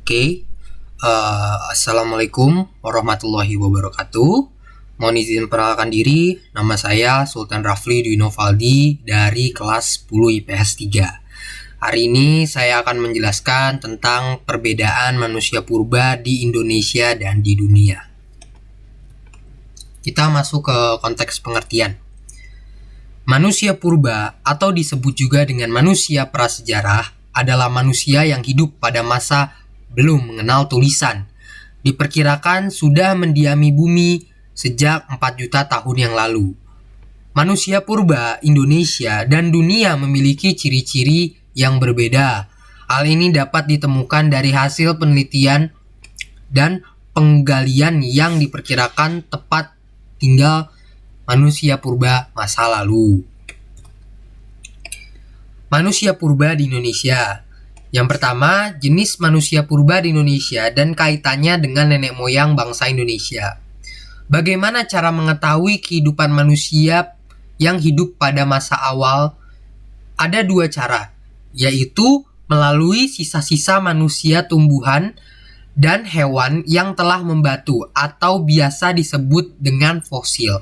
Oke, Assalamualaikum warahmatullahi wabarakatuh. Mohon izin perkenalkan diri, nama saya Sultan Rafli Dwi Novaldi dari kelas 10 IPS 3. Hari ini saya akan menjelaskan tentang perbedaan manusia purba di Indonesia dan di dunia. Kita masuk ke konteks pengertian. Manusia purba atau disebut juga dengan manusia prasejarah adalah manusia yang hidup pada masa belum mengenal tulisan. Diperkirakan sudah mendiami bumi sejak 4 juta tahun yang lalu. Manusia purba Indonesia dan dunia memiliki ciri-ciri yang berbeda. Hal ini dapat ditemukan dari hasil penelitian dan penggalian yang diperkirakan tepat tinggal manusia purba masa lalu. Manusia purba di Indonesia. Yang pertama, jenis manusia purba di Indonesia dan kaitannya dengan nenek moyang bangsa Indonesia. Bagaimana cara mengetahui kehidupan manusia yang hidup pada masa awal? Ada dua cara, yaitu melalui sisa-sisa manusia tumbuhan dan hewan yang telah membatu atau biasa disebut dengan fosil,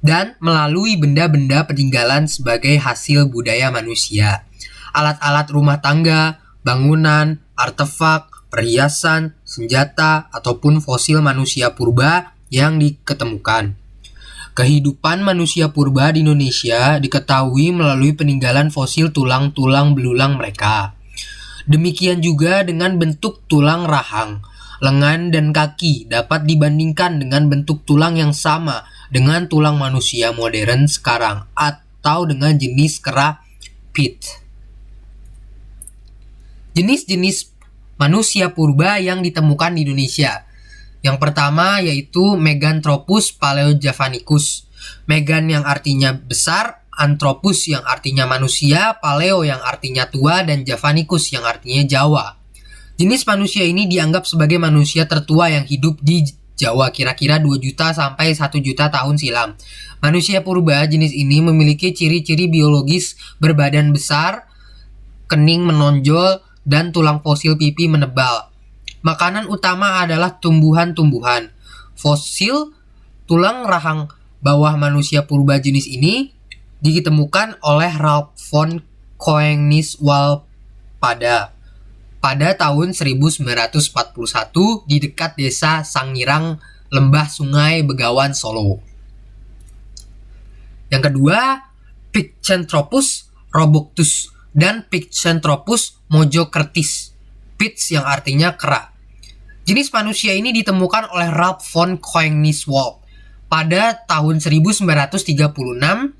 dan melalui benda-benda peninggalan sebagai hasil budaya manusia. Alat-alat rumah tangga, bangunan, artefak, perhiasan, senjata, ataupun fosil manusia purba yang diketemukan. Kehidupan manusia purba di Indonesia diketahui melalui peninggalan fosil tulang-tulang belulang mereka. Demikian juga dengan bentuk tulang rahang, lengan, dan kaki dapat dibandingkan dengan bentuk tulang yang sama dengan tulang manusia modern sekarang atau dengan jenis kera pit. Jenis-jenis manusia purba yang ditemukan di Indonesia. Yang pertama yaitu Meganthropus paleojavanicus. Megan yang artinya besar, Anthropus yang artinya manusia, Paleo yang artinya tua, dan Javanicus yang artinya Jawa. Jenis manusia ini dianggap sebagai manusia tertua yang hidup di Jawa kira-kira 2 juta sampai 1 juta tahun silam. Manusia purba jenis ini memiliki ciri-ciri biologis berbadan besar, kening menonjol, dan tulang fosil pipi menebal. Makanan utama adalah tumbuhan-tumbuhan. Fosil tulang rahang bawah manusia purba jenis ini ditemukan oleh Ralph von Koenigswald pada tahun 1941 di dekat desa Sangirang, Lembah Sungai Begawan, Solo. Yang kedua, Piccenthropus robustus dan Piccenthropus mojokertis, Pitts yang artinya kera. Jenis manusia ini ditemukan oleh Ralph von Koenigswald pada tahun 1936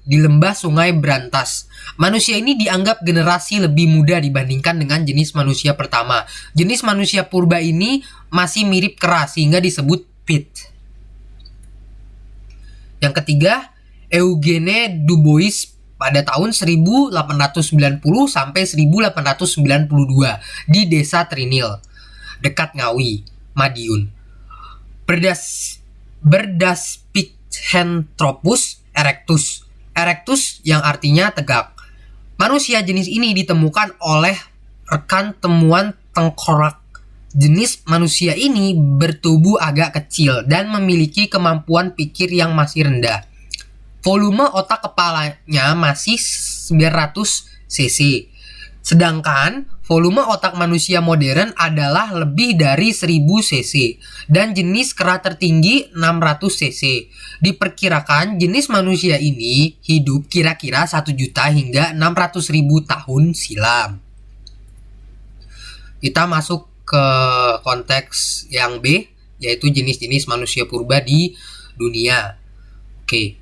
di Lembah Sungai Brantas. Manusia ini dianggap generasi lebih muda dibandingkan dengan jenis manusia pertama. Jenis manusia purba ini masih mirip kera sehingga disebut pit. Yang ketiga, Eugene Dubois pada tahun 1890 sampai 1892 di Desa Trinil, dekat Ngawi, Madiun. Berdas Piccenthropus erectus. Erectus yang artinya tegak. Manusia jenis ini ditemukan oleh rekan temuan tengkorak. Jenis manusia ini bertubuh agak kecil dan memiliki kemampuan pikir yang masih rendah. Volume otak kepalanya masih 900 cc. Sedangkan volume otak manusia modern adalah lebih dari 1000 cc dan jenis kera tertinggi 600 cc. Diperkirakan jenis manusia ini hidup kira-kira 1 juta hingga 600.000 tahun silam. Kita masuk ke konteks yang B, yaitu jenis-jenis manusia purba di dunia. Oke.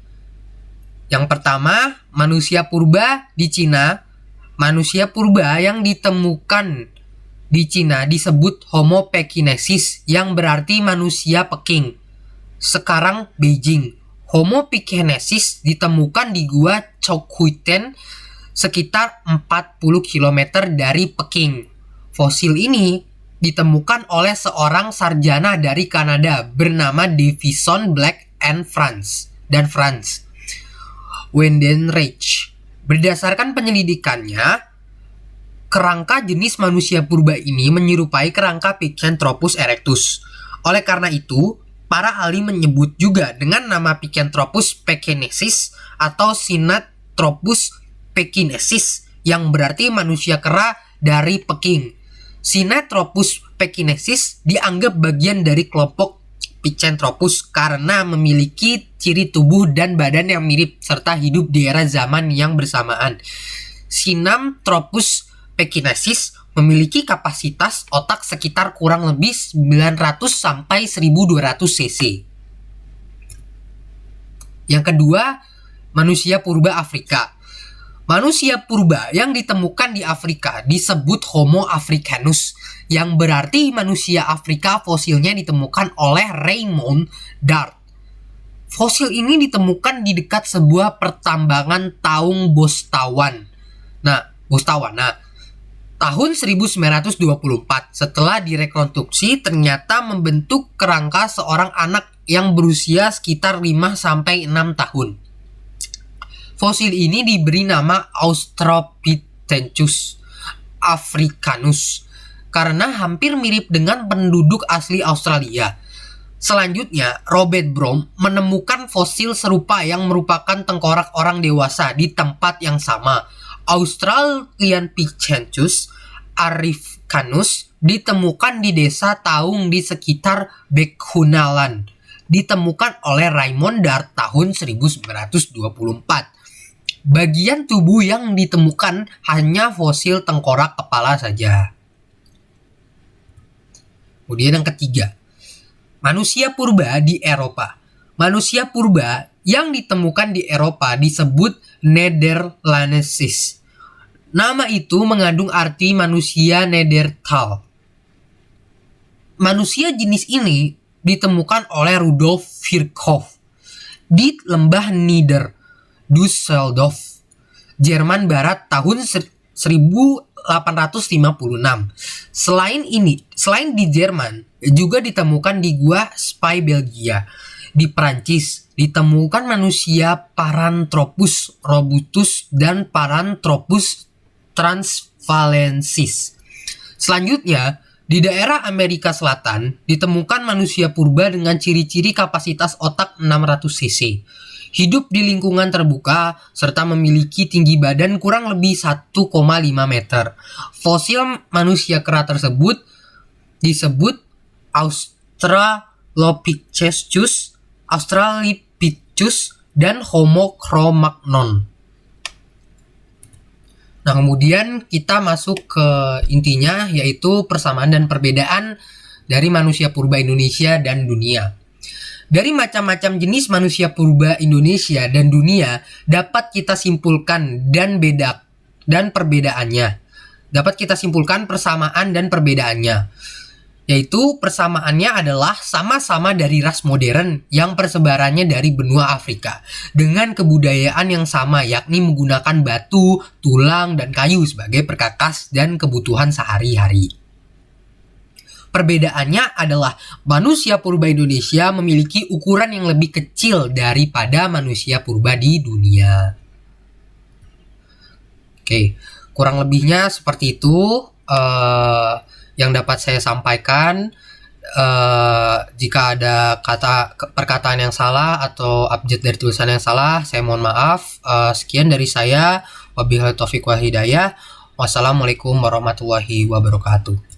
Yang pertama, manusia purba di Cina. Manusia purba yang ditemukan di Cina disebut Homo pekinensis yang berarti manusia Peking. Sekarang Beijing. Homo pekinensis ditemukan di Gua Chokhuiten sekitar 40 km dari Peking. Fosil ini ditemukan oleh seorang sarjana dari Kanada bernama Davison Black dan Franz Wendenreich. Berdasarkan penyelidikannya, Kerangka jenis manusia purba ini menyerupai kerangka Pithecanthropus erectus. Oleh karena itu, para ahli menyebut juga dengan nama Pithecanthropus pekinensis atau Sinanthropus pekinensis yang berarti manusia kera dari Peking. Sinanthropus pekinensis dianggap bagian dari kelompok Pithecanthropus karena memiliki ciri tubuh dan badan yang mirip serta hidup di era zaman yang bersamaan. Sinanthropus pekinensis memiliki kapasitas otak sekitar kurang lebih 900 sampai 1200 cc. Yang kedua, manusia purba Afrika. Manusia purba yang ditemukan di Afrika disebut Homo africanus, yang berarti manusia Afrika fosilnya ditemukan oleh Raymond Dart. Fosil ini ditemukan di dekat sebuah pertambangan Taung Botswana. Tahun 1924, setelah direkonstruksi ternyata membentuk kerangka seorang anak yang berusia sekitar 5-6 tahun. Fosil ini diberi nama Australopithecus africanus karena hampir mirip dengan penduduk asli Australia. Selanjutnya, Robert Broom menemukan fosil serupa yang merupakan tengkorak orang dewasa di tempat yang sama. Australopithecus africanus ditemukan di desa Taung di sekitar Bechuanaland. Ditemukan oleh Raymond Dart tahun 1924. Bagian tubuh yang ditemukan hanya fosil tengkorak kepala saja. Kemudian yang ketiga, manusia purba di Eropa. Manusia purba yang ditemukan di Eropa disebut Nederlandensis. Nama itu mengandung arti manusia Neanderthal. Manusia jenis ini ditemukan oleh Rudolf Virchow di lembah Nieder, Düsseldorf, Jerman Barat tahun 1856. Selain di Jerman, juga ditemukan di Gua Spy Belgia. Di Prancis, ditemukan manusia Paranthropus robutus dan Paranthropus transvalensis. Selanjutnya, di daerah Amerika Selatan, ditemukan manusia purba dengan ciri-ciri kapasitas otak 600 cc. Hidup di lingkungan terbuka, serta memiliki tinggi badan kurang lebih 1,5 meter. Fosil manusia kera tersebut disebut Australopithecus, dan Homo cro-magnon. Nah, kemudian kita masuk ke intinya, yaitu persamaan dan perbedaan dari manusia purba Indonesia dan dunia. Dari macam-macam jenis manusia purba Indonesia dan dunia dapat kita simpulkan perbedaannya. Dapat kita simpulkan persamaan dan perbedaannya. Yaitu persamaannya adalah sama-sama dari ras modern yang persebarannya dari benua Afrika dengan kebudayaan yang sama, yakni menggunakan batu, tulang, dan kayu sebagai perkakas dan kebutuhan sehari-hari. Perbedaannya adalah manusia purba Indonesia memiliki ukuran yang lebih kecil daripada manusia purba di dunia. Oke, kurang lebihnya seperti itu yang dapat saya sampaikan. Jika ada perkataan yang salah atau abjad dari tulisan yang salah, saya mohon maaf. Sekian dari saya. Wabillahi taufiq wal hidayah. Wassalamualaikum warahmatullahi wabarakatuh.